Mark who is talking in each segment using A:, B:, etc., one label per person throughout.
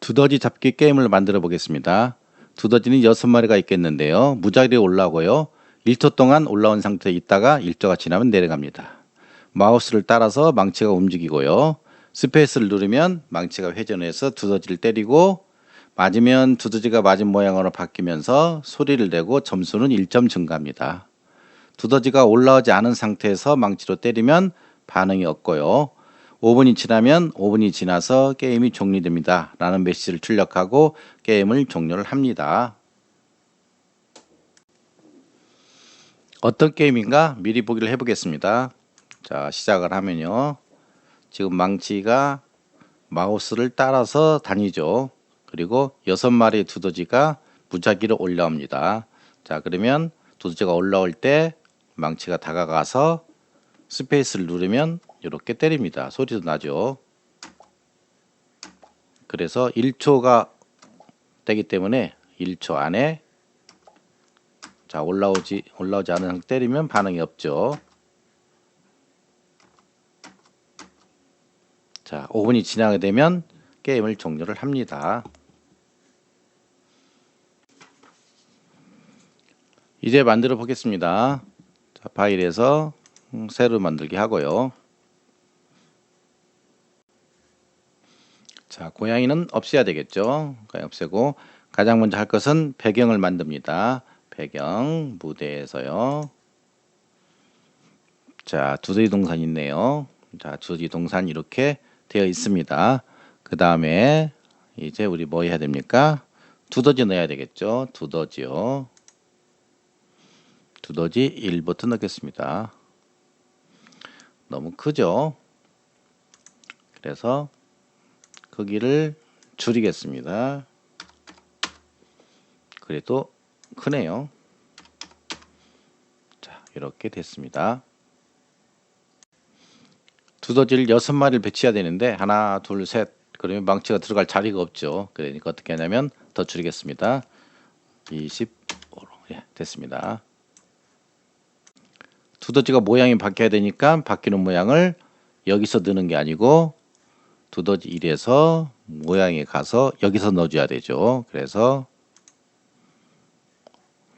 A: 두더지 잡기 게임을 만들어 보겠습니다. 두더지는 6마리가 있겠는데요. 무작위로 올라오고요. 1초 동안 올라온 상태에 있다가 1초가 지나면 내려갑니다. 마우스를 따라서 망치가 움직이고요. 스페이스를 누르면 망치가 회전해서 두더지를 때리고 맞으면 두더지가 맞은 모양으로 바뀌면서 소리를 내고 점수는 1점 증가합니다. 두더지가 올라오지 않은 상태에서 망치로 때리면 반응이 없고요. 5분이 지나면 5분이 지나서 게임이 종료됩니다. 라는 메시지를 출력하고 게임을 종료를 합니다. 어떤 게임인가 미리 보기를 해보겠습니다. 자, 시작을 하면요. 지금 망치가 마우스를 따라서 다니죠. 그리고 6마리의 두더지가 무작위로 올라옵니다. 자, 그러면 두더지가 올라올 때 망치가 다가가서 스페이스를 누르면 이렇게 때립니다. 소리도 나죠. 그래서 1초가 되기 때문에 1초 안에 자 올라오지 않은 상태 때리면 반응이 없죠. 자 5분이 지나게 되면 게임을 종료를 합니다. 이제 만들어 보겠습니다. 자, 파일에서 새로 만들기 하고요. 자, 고양이는 없애야 되겠죠. 없애고 가장 먼저 할 것은 배경을 만듭니다. 배경 무대에서요. 자, 두더지 동산 있네요. 자, 두더지 동산 이렇게 되어 있습니다. 그 다음에 이제 우리 뭐 해야 됩니까? 두더지 넣어야 되겠죠. 두더지요. 두더지 1부터 넣겠습니다. 너무 크죠? 그래서 크기를 줄이겠습니다. 그래도 크네요. 자, 이렇게 됐습니다. 두더지를 6마리를 배치해야 되는데 하나, 둘, 셋 그러면 망치가 들어갈 자리가 없죠. 그러니까 어떻게 하냐면 더 줄이겠습니다. 25로 됐습니다. 두더지가 모양이 바뀌어야 되니까 바뀌는 모양을 여기서 넣는 게 아니고 두더지 1에서 모양에 가서 여기서 넣어줘야 되죠. 그래서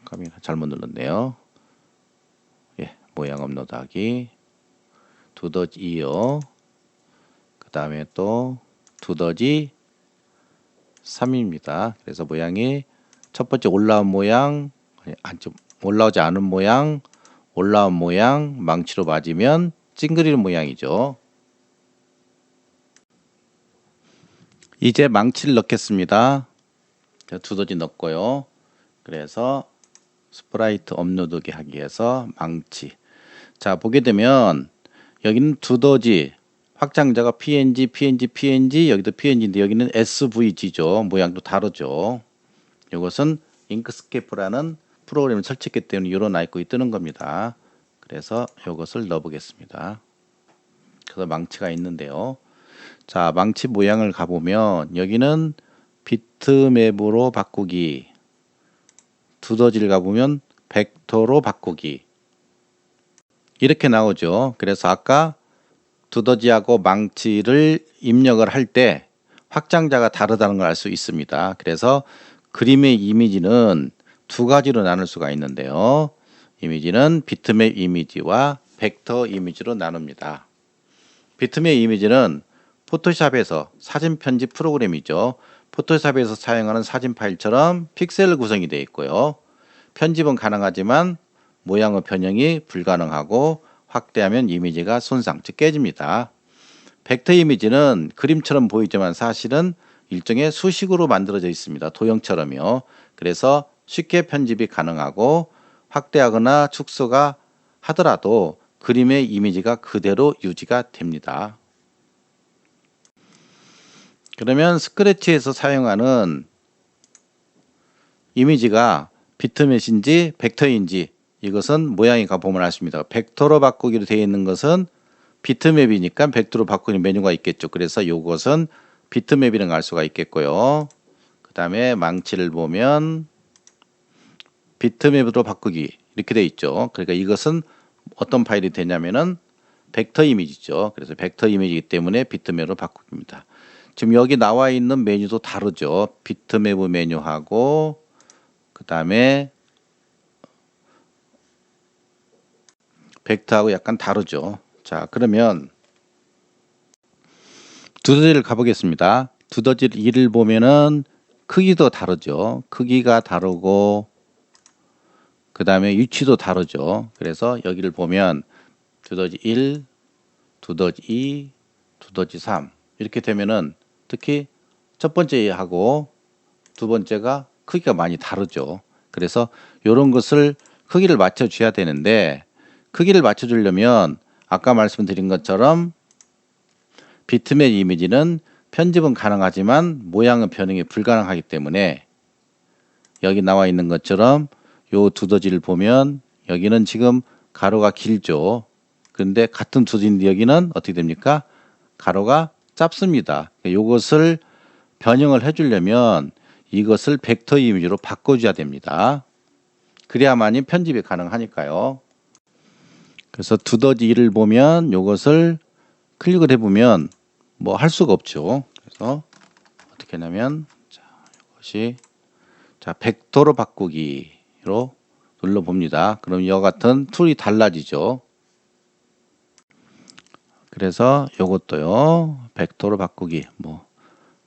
A: 카메라 잘못 눌렀네요. 예, 모양 업로드하기 두더지 2요. 그 다음에 또 두더지 3입니다. 그래서 모양이 첫 번째 올라온 모양, 올라오지 않은 모양, 올라온 모양, 망치로 맞으면 찡그리는 모양이죠. 이제 망치를 넣겠습니다. 두더지 넣고요. 그래서 스프라이트 업로드기 하기 위해서 망치. 자, 보게 되면 여기는 두더지 확장자가 PNG, PNG, PNG 여기도 PNG인데 여기는 SVG죠. 모양도 다르죠. 이것은 잉크스케프라는 프로그램을 설치했기 때문에 이런 아이콘이 뜨는 겁니다. 그래서 이것을 넣어 보겠습니다. 그래서 망치가 있는데요. 자, 망치 모양을 가보면 여기는 비트맵으로 바꾸기, 두더지를 가보면 벡터로 바꾸기 이렇게 나오죠. 그래서 아까 두더지하고 망치를 입력을 할 때 확장자가 다르다는 걸 알 수 있습니다. 그래서 그림의 이미지는 두 가지로 나눌 수가 있는데요. 이미지는 비트맵 이미지와 벡터 이미지로 나눕니다. 비트맵 이미지는 포토샵에서 사진 편집 프로그램이죠. 포토샵에서 사용하는 사진 파일처럼 픽셀 구성이 되어 있고요. 편집은 가능하지만 모양의 변형이 불가능하고 확대하면 이미지가 손상, 즉 깨집니다. 벡터 이미지는 그림처럼 보이지만 사실은 일종의 수식으로 만들어져 있습니다. 도형처럼요. 그래서 쉽게 편집이 가능하고 확대하거나 축소가 하더라도 그림의 이미지가 그대로 유지가 됩니다. 그러면 스크래치에서 사용하는 이미지가 비트맵인지 벡터인지 이것은 모양이 가보면 알 수 있습니다. 벡터로 바꾸기로 되어 있는 것은 비트맵이니까 벡터로 바꾸는 메뉴가 있겠죠. 그래서 이것은 비트맵이라는 걸 알 수가 있겠고요. 그 다음에 망치를 보면 비트맵으로 바꾸기 이렇게 되어 있죠. 그러니까 이것은 어떤 파일이 되냐면은 벡터 이미지죠. 그래서 벡터 이미지이기 때문에 비트맵으로 바꿉니다. 지금 여기 나와 있는 메뉴도 다르죠. 비트맵 메뉴하고 그 다음에 벡터하고 약간 다르죠. 자, 그러면 두더지를 가보겠습니다. 두더지 2를 보면은 크기도 다르죠. 크기가 다르고 그 다음에 위치도 다르죠. 그래서 여기를 보면 두더지 1, 두더지 2, 두더지 3 이렇게 되면은 특히 첫 번째하고 두 번째가 크기가 많이 다르죠. 그래서 이런 것을 크기를 맞춰줘야 되는데 크기를 맞춰주려면 아까 말씀드린 것처럼 비트맵 이미지는 편집은 가능하지만 모양은 변형이 불가능하기 때문에 여기 나와 있는 것처럼 요 두더지를 보면 여기는 지금 가로가 길죠. 그런데 같은 두더지인데 여기는 어떻게 됩니까? 가로가 짧습니다. 요것을 변형을 해주려면 이것을 벡터 이미지로 바꿔줘야 됩니다. 그래야만이 편집이 가능하니까요. 그래서 두더지 1을 보면 요것을 클릭을 해보면 뭐 할 수가 없죠. 그래서 어떻게 하냐면 이것이 벡터로 바꾸기로 눌러봅니다. 그럼 이와 같은 툴이 달라지죠. 그래서 요것도요. 벡터로 바꾸기 뭐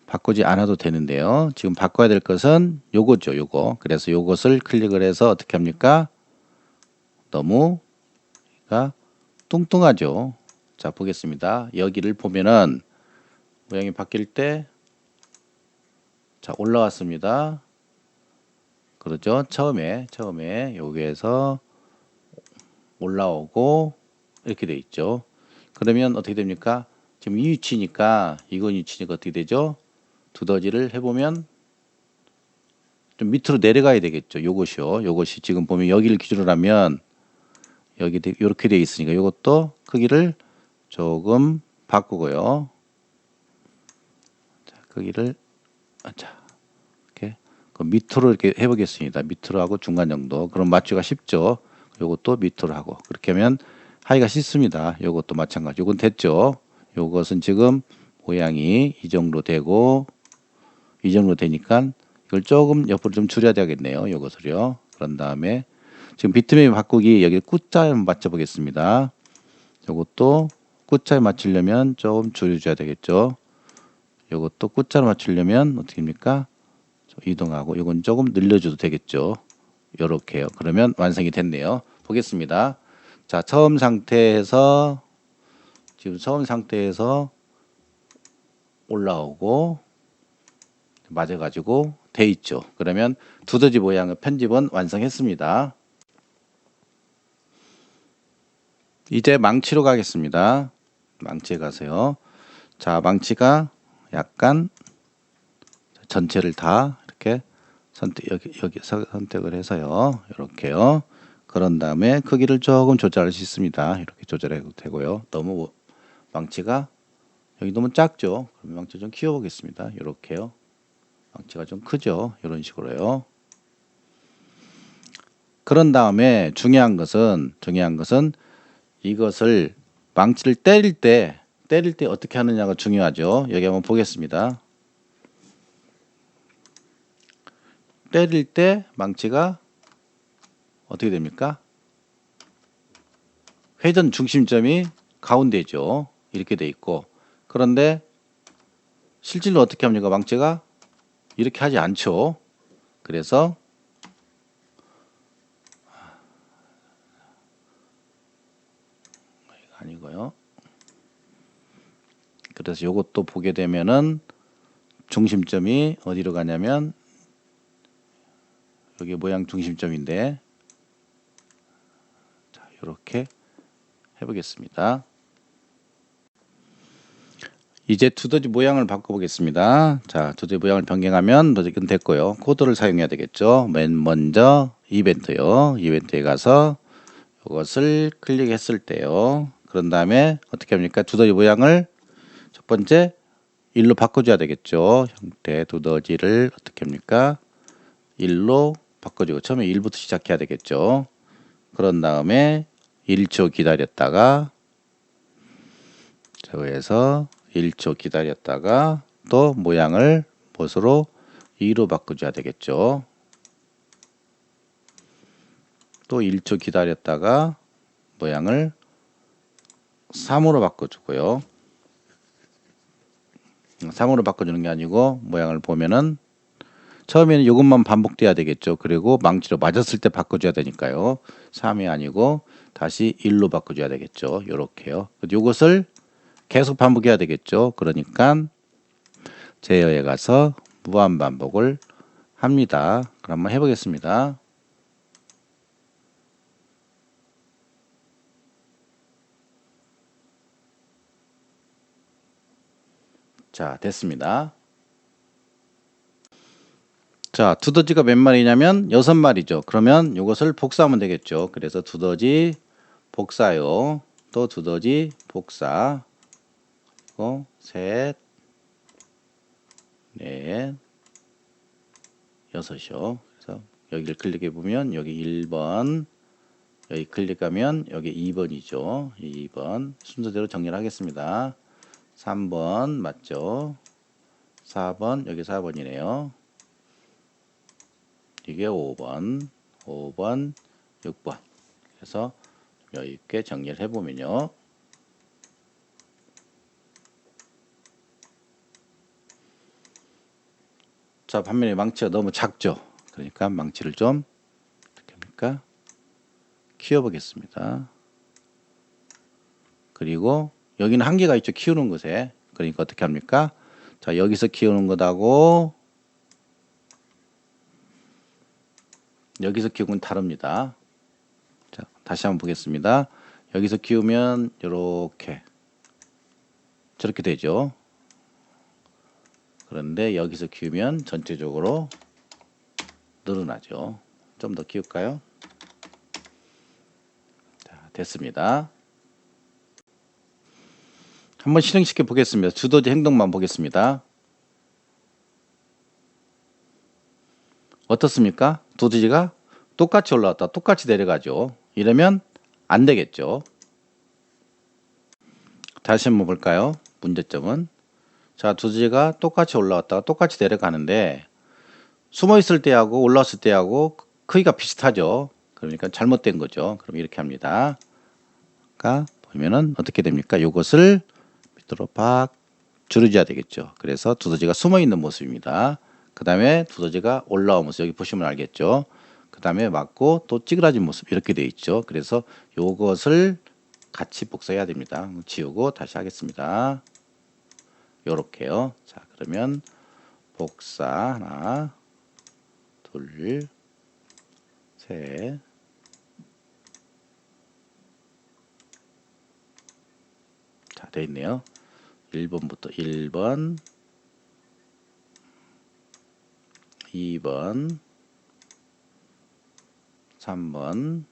A: 바꾸지 않아도 되는데요. 지금 바꿔야 될 것은 요거죠. 요거. 그래서 요것을 클릭을 해서 어떻게 합니까? 너무 뚱뚱하죠. 자, 보겠습니다. 여기를 보면은 모양이 바뀔 때 자, 올라왔습니다. 그렇죠. 처음에 여기에서 올라오고 이렇게 돼 있죠. 그러면 어떻게 됩니까? 지금 이 위치니까 이건 위치니까 어떻게 되죠? 두더지를 해보면 좀 밑으로 내려가야 되겠죠. 요것이요. 요것이 지금 보면 여기를 기준으로 하면 여기 이렇게 돼 있으니까 이것도 크기를 조금 바꾸고요. 자, 크기를 이렇게 밑으로 이렇게 해보겠습니다. 밑으로 하고 중간 정도. 그럼 맞추기가 쉽죠. 요것도 밑으로 하고 그렇게 하면 하기가 쉽습니다. 요것도 마찬가지. 요건 됐죠. 요것은 지금 모양이 이 정도 되고 이 정도 되니까 이걸 조금 옆으로 좀 줄여야 되겠네요. 요것을요. 그런 다음에 지금 비트맵 바꾸기 여기 끝자에 맞춰 보겠습니다. 요것도 끝자에 맞추려면 조금 줄여줘야 되겠죠. 요것도 끝자로 맞추려면 어떻게 합니까? 이동하고 이건 조금 늘려줘도 되겠죠. 요렇게요. 그러면 완성이 됐네요. 보겠습니다. 자, 처음 상태에서 올라오고 맞아가지고 돼 있죠. 그러면 두더지 모양의 편집은 완성했습니다. 이제 망치로 가겠습니다. 망치에 가세요. 자, 망치가 약간 전체를 다 이렇게 여기서 선택을 해서요. 이렇게요. 그런 다음에 크기를 조금 조절할 수 있습니다. 이렇게 조절해도 되고요. 너무 망치가 여기 너무 작죠. 그럼 망치 좀 키워 보겠습니다. 이렇게요. 망치가 좀 크죠. 이런 식으로요. 그런 다음에 중요한 것은 이것을 망치를 때릴 때 어떻게 하느냐가 중요하죠. 여기 한번 보겠습니다. 때릴 때 망치가 어떻게 됩니까? 회전 중심점이 가운데죠. 이렇게 돼 있고 그런데 실질로 어떻게 합니까? 망치가 이렇게 하지 않죠. 그래서 아니고요. 그래서 이것도 보게 되면은 중심점이 어디로 가냐면 여기 모양 중심점인데 자, 이렇게 해보겠습니다. 이제 두더지 모양을 바꿔보겠습니다. 자, 두더지 모양을 변경하면 이건 됐고요. 코드를 사용해야 되겠죠. 맨 먼저 이벤트요. 이벤트에 가서 이것을 클릭했을 때요. 그런 다음에 어떻게 합니까? 두더지 모양을 첫 번째 1로 바꿔줘야 되겠죠. 형태 두더지를 어떻게 합니까? 1로 바꿔주고 처음에 1부터 시작해야 되겠죠. 그런 다음에 1초 기다렸다가 저에서 1초 기다렸다가 또 모양을 무엇으로 2로 바꿔줘야 되겠죠. 또 1초 기다렸다가 모양을 3으로 바꿔주고요. 3으로 바꿔주는 게 아니고 모양을 보면은 처음에는 이것만 반복돼야 되겠죠. 그리고 망치로 맞았을 때 바꿔줘야 되니까요. 3이 아니고 다시 1로 바꿔줘야 되겠죠. 요렇게요. 이것을 계속 반복해야 되겠죠. 그러니까 제어에 가서 무한 반복을 합니다. 그럼 한번 해보겠습니다. 자, 됐습니다. 자, 두더지가 몇 마리냐면 6마리죠. 그러면 이것을 복사하면 되겠죠. 그래서 두더지 복사요. 또 두더지 복사. 셋, 넷, 여섯이요. 그래서 여기를 클릭해 보면 여기 1번, 여기 클릭하면 여기 2번이죠. 2번 순서대로 정리를 하겠습니다. 3번 맞죠? 4번 여기 4번이네요. 이게 5번, 5번, 6번. 그래서 여유 있게 정리를 해보면요. 자, 반면에 망치가 너무 작죠. 그러니까 망치를 좀 어떻게 합니까? 키워보겠습니다. 그리고 여기는 한계가 있죠. 키우는 것에. 그러니까 어떻게 합니까? 자, 여기서 키우는 것하고 여기서 키우는 건 다릅니다. 자, 다시 한번 보겠습니다. 여기서 키우면 이렇게 저렇게 되죠. 그런데 여기서 키우면 전체적으로 늘어나죠. 좀 더 키울까요? 자, 됐습니다. 한번 실행시켜 보겠습니다. 두더지 행동만 보겠습니다. 어떻습니까? 두더지가 똑같이 올라왔다 똑같이 내려가죠. 이러면 안 되겠죠. 다시 한번 볼까요? 문제점은 자, 두더지가 똑같이 올라왔다가 똑같이 내려가는데 숨어 있을 때하고 올라왔을 때하고 크기가 비슷하죠. 그러니까 잘못된 거죠. 그럼 이렇게 합니다. 그러니까 보면은 어떻게 됩니까? 이것을 밑으로 팍 줄여줘야 되겠죠. 그래서 두더지가 숨어 있는 모습입니다. 그 다음에 두더지가 올라온 모습 여기 보시면 알겠죠. 그 다음에 맞고 또 찌그러진 모습 이렇게 되어 있죠. 그래서 이것을 같이 복사해야 됩니다. 지우고 다시 하겠습니다. 요렇게요. 자, 그러면 복사 하나, 둘, 셋, 자, 되어 있네요. 1번부터 1번, 2번, 3번,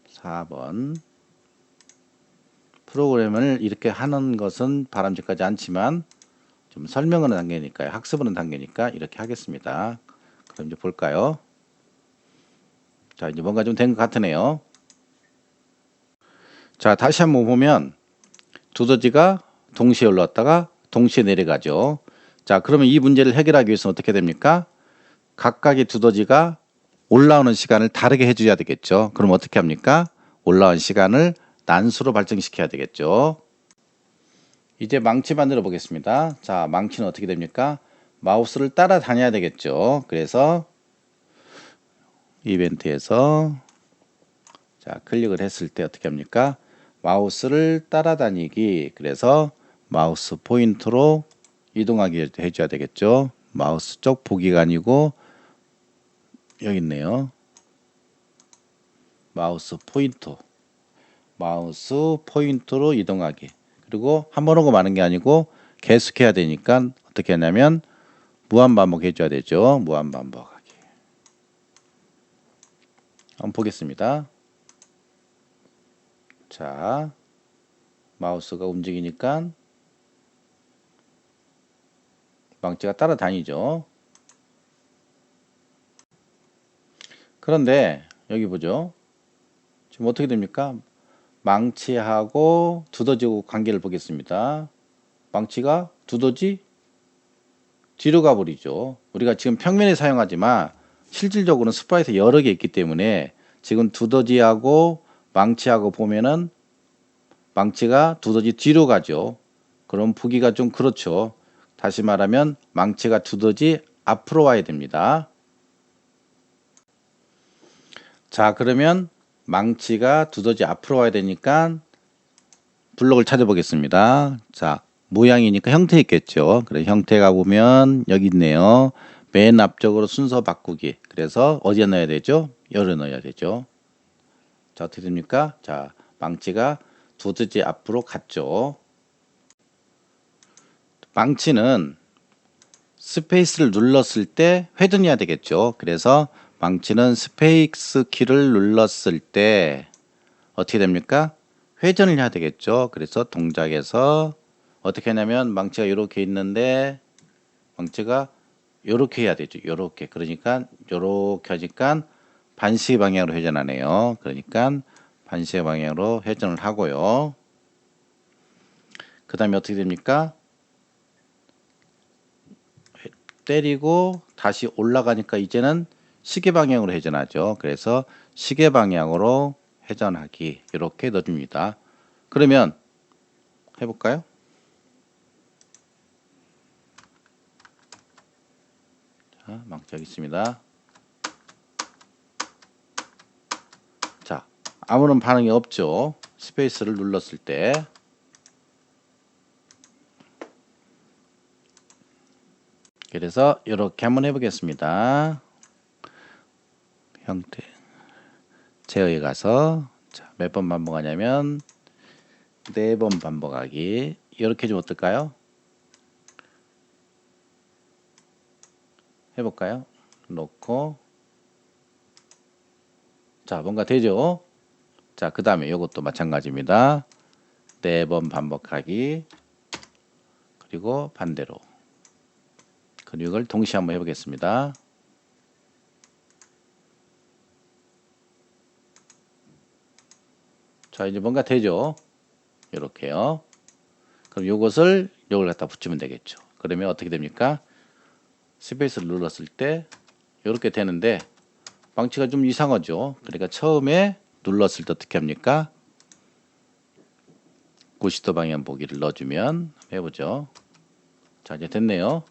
A: 4번. 프로그램을 이렇게 하는 것은 바람직하지 않지만 좀 설명하는 단계니까요. 학습하는 단계니까 이렇게 하겠습니다. 그럼 이제 볼까요? 자, 이제 뭔가 좀 된 것 같으네요. 자, 다시 한번 보면 두더지가 동시에 올라왔다가 동시에 내려가죠. 자, 그러면 이 문제를 해결하기 위해서는 어떻게 됩니까? 각각의 두더지가 올라오는 시간을 다르게 해줘야 되겠죠. 그럼 어떻게 합니까? 올라온 시간을 난수로 발생시켜야 되겠죠. 이제 망치 만들어 보겠습니다. 자, 망치는 어떻게 됩니까? 마우스를 따라다녀야 되겠죠. 그래서 이벤트에서 자, 클릭을 했을 때 어떻게 합니까? 마우스를 따라다니기. 그래서 마우스 포인터로 이동하게 해줘야 되겠죠. 마우스 쪽 보기가 아니고 여기 있네요. 마우스 포인터. 마우스 포인터로 이동하기. 그리고 한 번 오고 마는 게 아니고 계속 해야 되니까 어떻게 하냐면 무한 반복 해줘야 되죠. 무한 반복하기. 한번 보겠습니다. 자, 마우스가 움직이니까 망치가 따라다니죠. 그런데 여기 보죠. 지금 어떻게 됩니까? 망치하고 두더지하고 관계를 보겠습니다. 망치가 두더지 뒤로 가버리죠. 우리가 지금 평면에 사용하지만 실질적으로는 스프라이트 여러 개 있기 때문에 지금 두더지하고 망치하고 보면은 망치가 두더지 뒤로 가죠. 그럼 보기가 좀 그렇죠. 다시 말하면 망치가 두더지 앞으로 와야 됩니다. 자, 그러면 망치가 두더지 앞으로 와야 되니까 블록을 찾아보겠습니다. 자, 모양이니까 형태 있겠죠. 그래서 형태가 보면 여기 있네요. 맨 앞쪽으로 순서 바꾸기. 그래서 어디에 넣어야 되죠? 열에 넣어야 되죠. 자, 어떻게 됩니까? 자, 망치가 두더지 앞으로 갔죠. 망치는 스페이스를 눌렀을 때 회전해야 되겠죠. 그래서 망치는 스페이스 키를 눌렀을 때 어떻게 됩니까? 회전을 해야 되겠죠. 그래서 동작에서 어떻게 하냐면 망치가 이렇게 있는데 망치가 이렇게 해야 되죠. 이렇게. 그러니까 이렇게 하니까 반시계 방향으로 회전하네요. 그러니까 반시계 방향으로 회전을 하고요. 그 다음에 어떻게 됩니까? 때리고 다시 올라가니까 이제는 시계 방향으로 회전하죠. 그래서 시계 방향으로 회전하기 이렇게 넣어줍니다. 그러면 해볼까요? 자, 망치 여기 있습니다. 자, 아무런 반응이 없죠. 스페이스를 눌렀을 때. 그래서 이렇게 한번 해보겠습니다. 형태 제어에 가서 몇 번 반복하냐면 4번 반복하기. 이렇게 좀 어떨까요? 해볼까요? 놓고 자, 뭔가 되죠? 자, 그 다음에 이것도 마찬가지입니다. 4번 반복하기. 그리고 반대로. 근육을 동시에 한번 해보겠습니다. 자, 이제 뭔가 되죠? 이렇게요. 그럼 요걸 갖다 붙이면 되겠죠. 그러면 어떻게 됩니까? 스페이스를 눌렀을 때 이렇게 되는데 망치가 좀 이상하죠. 그러니까 처음에 눌렀을 때 어떻게 합니까? 90도 방향 보기를 넣어주면 해보죠. 자, 이제 됐네요.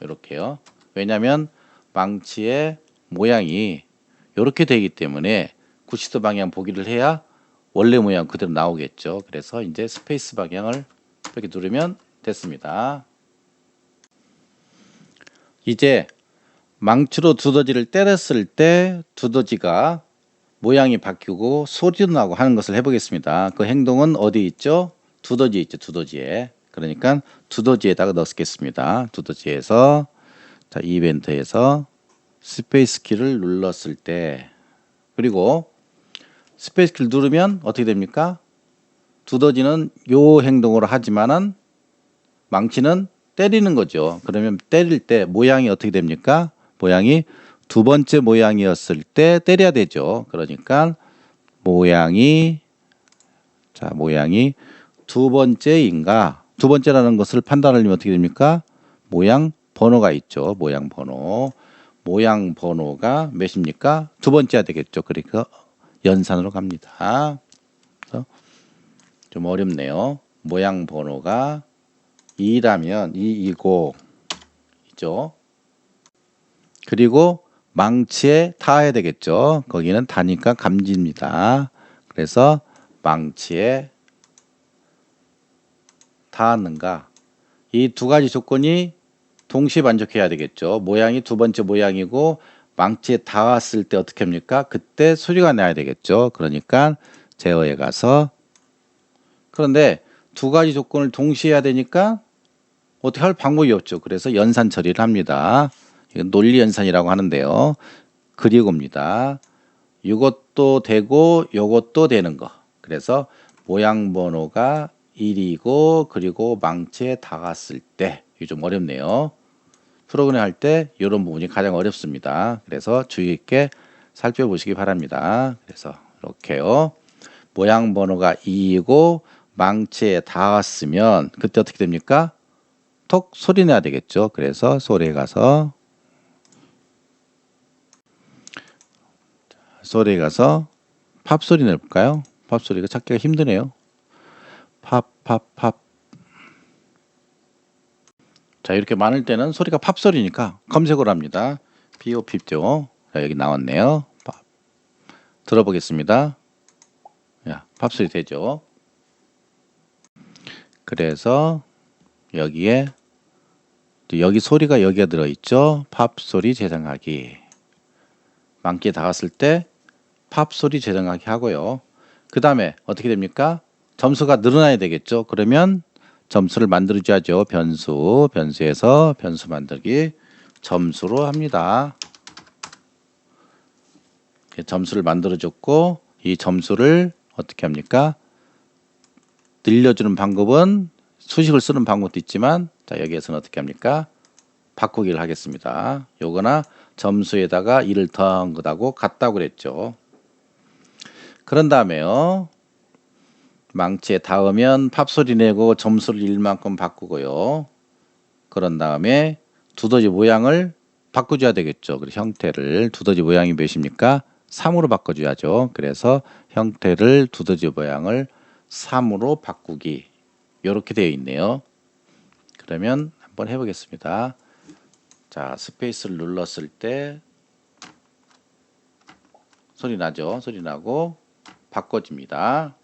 A: 이렇게요. 왜냐하면 망치의 모양이 이렇게 되기 때문에 90도 방향 보기를 해야 원래 모양 그대로 나오겠죠. 그래서 이제 스페이스 방향을 이렇게 누르면 됐습니다. 이제 망치로 두더지를 때렸을 때 두더지가 모양이 바뀌고 소리도 나고 하는 것을 해보겠습니다. 그 행동은 어디 있죠? 두더지 있죠. 두더지에. 그러니까 두더지에다가 넣겠습니다. 두더지에서 자, 이벤트에서 스페이스 키를 눌렀을 때 그리고 스페이스 키를 누르면 어떻게 됩니까? 두더지는 요 행동으로 하지만은 망치는 때리는 거죠. 그러면 때릴 때 모양이 어떻게 됩니까? 모양이 두 번째 모양이었을 때 때려야 되죠. 그러니까 모양이 두 번째인가? 두 번째라는 것을 판단하려면 어떻게 됩니까? 모양 번호가 있죠. 모양 번호. 모양 번호가 몇입니까? 두 번째야 되겠죠. 그러니까 연산으로 갑니다. 좀 어렵네요. 모양 번호가 2라면 2이고 있죠. 그리고 망치에 닿아야 되겠죠. 거기는 닿으니까 감지입니다. 그래서 망치에 닿았는가? 이 두 가지 조건이 동시에 만족해야 되겠죠. 모양이 두 번째 모양이고 망치에 닿았을 때 어떻게 합니까? 그때 소리가 나야 되겠죠. 그러니까 제어에 가서 그런데 두 가지 조건을 동시에 해야 되니까 어떻게 할 방법이 없죠. 그래서 연산 처리를 합니다. 이건 논리 연산이라고 하는데요. 그리고입니다. 이것도 되고 이것도 되는 거. 그래서 모양 번호가 1이고 그리고 망치에 닿았을 때 이게 좀 어렵네요. 프로그램 할 때 이런 부분이 가장 어렵습니다. 그래서 주의 있게 살펴보시기 바랍니다. 그래서 이렇게요. 모양 번호가 2이고 망치에 닿았으면 그때 어떻게 됩니까? 톡 소리 내야 되겠죠. 그래서 소리에 가서 팝 소리 내볼까요? 팝 소리가 찾기가 힘드네요. 팝, 팝, 팝. 자, 이렇게 많을 때는 소리가 팝 소리니까 검색을 합니다. POP죠. 자, 여기 나왔네요. 팝. 들어보겠습니다. 야, 팝 소리 되죠. 그래서 여기에 여기 소리가 여기에 들어있죠. 팝 소리 재생하기. 만기에 닿았을 때 팝 소리 재생하기 하고요. 그 다음에 어떻게 됩니까? 점수가 늘어나야 되겠죠. 그러면 점수를 만들어줘야죠. 변수에서 변수 만들기 점수로 합니다. 점수를 만들어줬고 이 점수를 어떻게 합니까? 늘려주는 방법은 수식을 쓰는 방법도 있지만 자 여기에서는 어떻게 합니까? 바꾸기를 하겠습니다. 요거나 점수에다가 1을 더한 것하고 같다고 그랬죠. 그런 다음에요. 망치에 닿으면 팝 소리 내고 점수를 1만큼 바꾸고요. 그런 다음에 두더지 모양을 바꿔줘야 되겠죠. 그래서 형태를 두더지 모양이 몇입니까? 3으로 바꿔줘야죠. 그래서 형태를 두더지 모양을 3으로 바꾸기 이렇게 되어 있네요. 그러면 한번 해보겠습니다. 자, 스페이스를 눌렀을 때 소리 나죠? 소리 나고 바꿔집니다.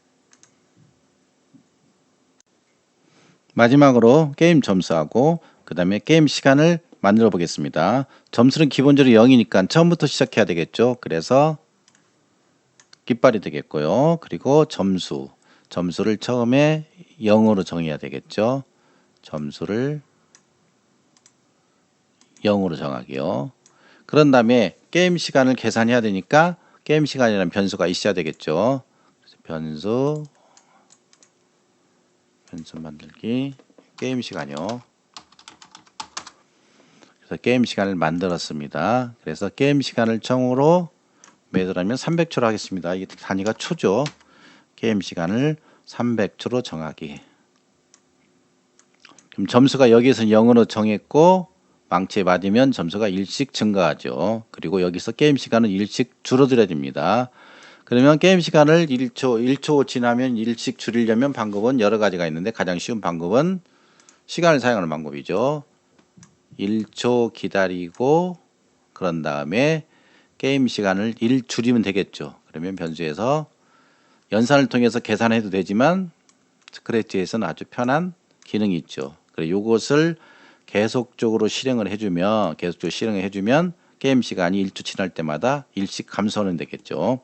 A: 마지막으로 게임 점수하고 그 다음에 게임 시간을 만들어 보겠습니다. 점수는 기본적으로 0이니까 처음부터 시작해야 되겠죠. 그래서 깃발이 되겠고요. 그리고 점수를 처음에 0으로 정해야 되겠죠. 점수를 0으로 정하기요. 그런 다음에 게임 시간을 계산해야 되니까 게임 시간이라는 변수가 있어야 되겠죠. 변수 만들기 게임 시간이요. 그래서 게임 시간을 만들었습니다. 그래서 게임 시간을 총으로 매도하면 300초로 하겠습니다. 이게 단위가 초죠. 게임 시간을 300초로 정하기. 그럼 점수가 여기에서 0으로 정했고 망치에 맞으면 점수가 1씩 증가하죠. 그리고 여기서 게임 시간은 1씩 줄어들어야 됩니다. 그러면 게임 시간을 1초 지나면 1씩 줄이려면 방법은 여러 가지가 있는데 가장 쉬운 방법은 시간을 사용하는 방법이죠. 1초 기다리고 그런 다음에 게임 시간을 1 줄이면 되겠죠. 그러면 변수에서 연산을 통해서 계산해도 되지만 스크래치에서는 아주 편한 기능이 있죠. 그래서 이것을 계속적으로 실행을 해주면 게임 시간이 1초 지날 때마다 1씩 감소하는 되겠죠.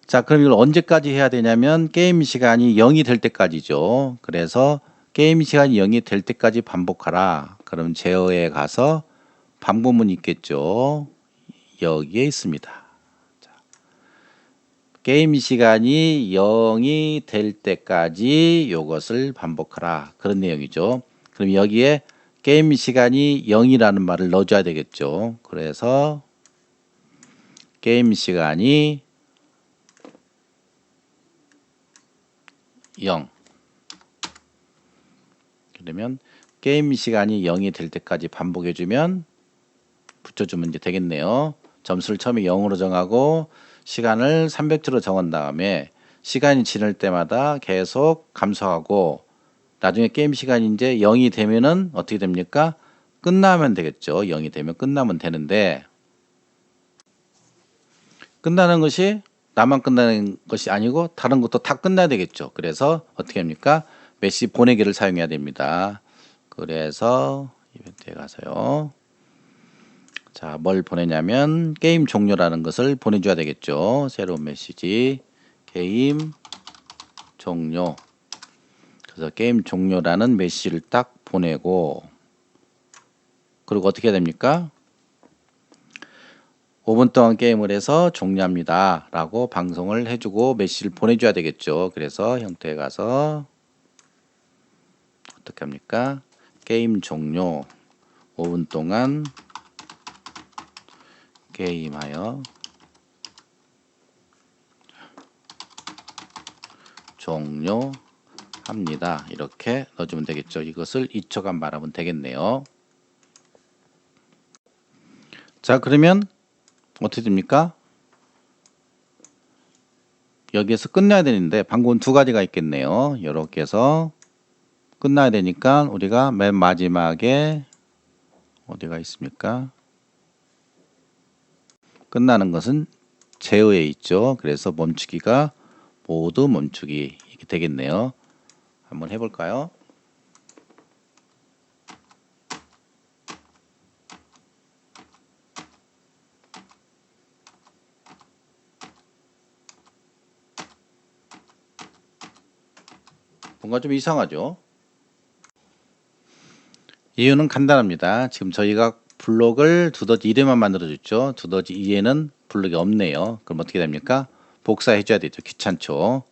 A: 자, 그럼 이걸 언제까지 해야 되냐면 게임 시간이 0이 될 때까지죠. 그래서 게임 시간이 0이 될 때까지 반복하라. 그럼 제어에 가서 방법문이 있겠죠. 여기에 있습니다. 자, 게임 시간이 0이 될 때까지 이것을 반복하라. 그런 내용이죠. 그럼 여기에 게임 시간이 0이라는 말을 넣어줘야 되겠죠. 그래서 게임 시간이 0. 그러면 게임 시간이 0이 될 때까지 반복해주면 붙여주면 이제 되겠네요. 점수를 처음에 0으로 정하고 시간을 300초로 정한 다음에 시간이 지날 때마다 계속 감소하고 나중에 게임 시간이 이제 0이 되면은 어떻게 됩니까? 끝나면 되겠죠. 0이 되면 끝나면 되는데 끝나는 것이 나만 끝나는 것이 아니고 다른 것도 다 끝나야 되겠죠. 그래서 어떻게 합니까? 메시지 보내기를 사용해야 됩니다. 그래서 이벤트에 가서요. 자, 뭘 보내냐면 게임 종료라는 것을 보내줘야 되겠죠. 새로운 메시지 게임 종료. 그래서 게임 종료라는 메시지를 딱 보내고 그리고 어떻게 해야 됩니까? 5분 동안 게임을 해서 종료합니다 라고 방송을 해주고 메시지를 보내줘야 되겠죠. 그래서 형태에 가서 어떻게 합니까? 게임 종료 5분 동안 게임하여 종료합니다. 합니다. 이렇게 넣어주면 되겠죠. 이것을 2초간 말하면 되겠네요. 자, 그러면 어떻게 됩니까? 여기에서 끝나야 되는데 방법은 두 가지가 있겠네요. 이렇게 해서 끝나야 되니까 우리가 맨 마지막에 어디가 있습니까? 끝나는 것은 제어에 있죠. 그래서 멈추기가 모두 멈추기 이렇게 되겠네요. 한번 해볼까요? 뭔가 좀 이상하죠? 이유는 간단합니다. 지금 저희가 블록을 두더지 1에만 만들어줬죠. 두더지 2에는 블록이 없네요. 그럼 어떻게 됩니까? 복사해 줘야 되죠. 귀찮죠.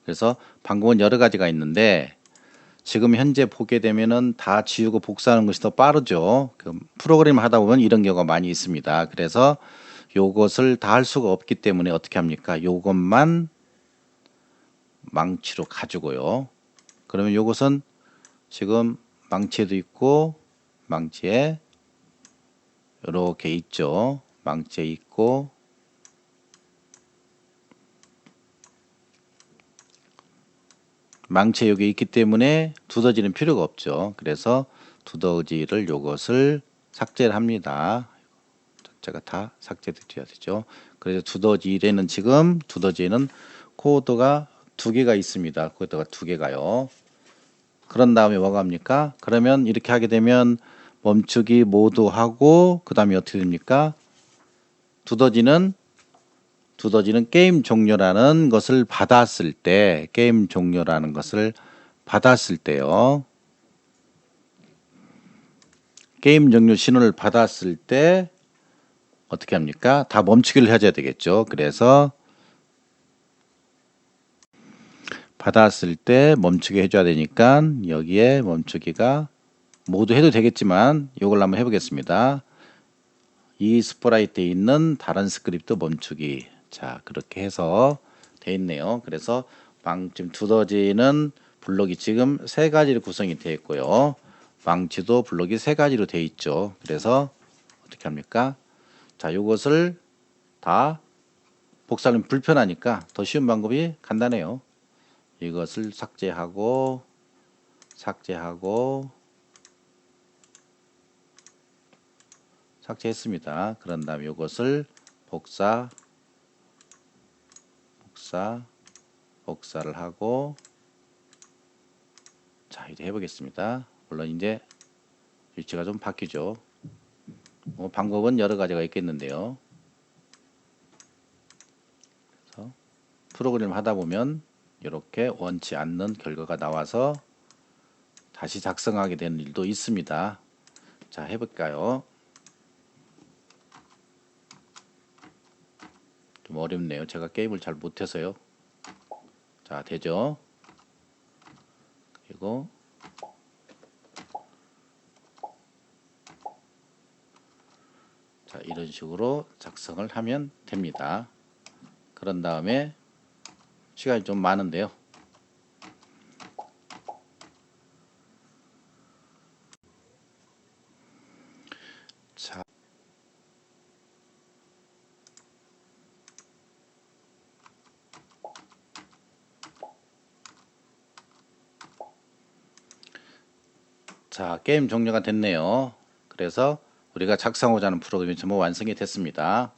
A: 그래서 방법은 여러 가지가 있는데 지금 현재 보게 되면은 다 지우고 복사하는 것이 더 빠르죠. 프로그램을 하다 보면 이런 경우가 많이 있습니다. 그래서 요것을 다 할 수가 없기 때문에 어떻게 합니까? 요것만 망치로 가지고요. 그러면 요것은 지금 망치에도 있고 망치에 이렇게 있죠. 망치에 있고 망치에 여기 있기 때문에 두더지는 필요가 없죠. 그래서 두더지를 요것을 삭제를 합니다. 제가 다 삭제되어야 되죠. 그래서 두더지에는 지금 두더지에는 코드가 두 개가 있습니다. 코드가 두 개가요. 그런 다음에 뭐가 합니까? 그러면 이렇게 하게 되면 멈추기 모두 하고 그 다음에 어떻게 됩니까? 두더지는 게임 종료라는 것을 받았을 때 게임 종료라는 것을 받았을 때요. 게임 종료 신호를 받았을 때 어떻게 합니까? 다 멈추기를 해줘야 되겠죠. 그래서 받았을 때 멈추게 해줘야 되니까 여기에 멈추기가 모두 해도 되겠지만 이걸 한번 해보겠습니다. 이 스프라이트에 있는 다른 스크립트 멈추기. 자, 그렇게 해서 돼 있네요. 그래서 지금 두더지는 블록이 지금 세 가지로 구성이 되어 있고요. 망치도 블록이 세 가지로 되어 있죠. 그래서 어떻게 합니까? 자, 요것을 다 복사하면 불편하니까 더 쉬운 방법이 간단해요. 이것을 삭제하고 삭제했습니다. 그런 다음에 이것을 복사를 하고 자, 이제 해보겠습니다. 물론 이제 위치가 좀 바뀌죠. 방법은 여러 가지가 있겠는데요. 그래서 프로그램을 하다 보면 이렇게 원치 않는 결과가 나와서 다시 작성하게 되는 일도 있습니다. 자, 해볼까요? 좀 어렵네요. 제가 게임을 잘 못해서요. 자, 되죠? 그리고 자, 이런 식으로 작성을 하면 됩니다. 그런 다음에 시간이 좀 많은데요. 자, 게임 종료가 됐네요. 그래서 우리가 작성하고자 하는 프로그램이 전부 완성이 됐습니다.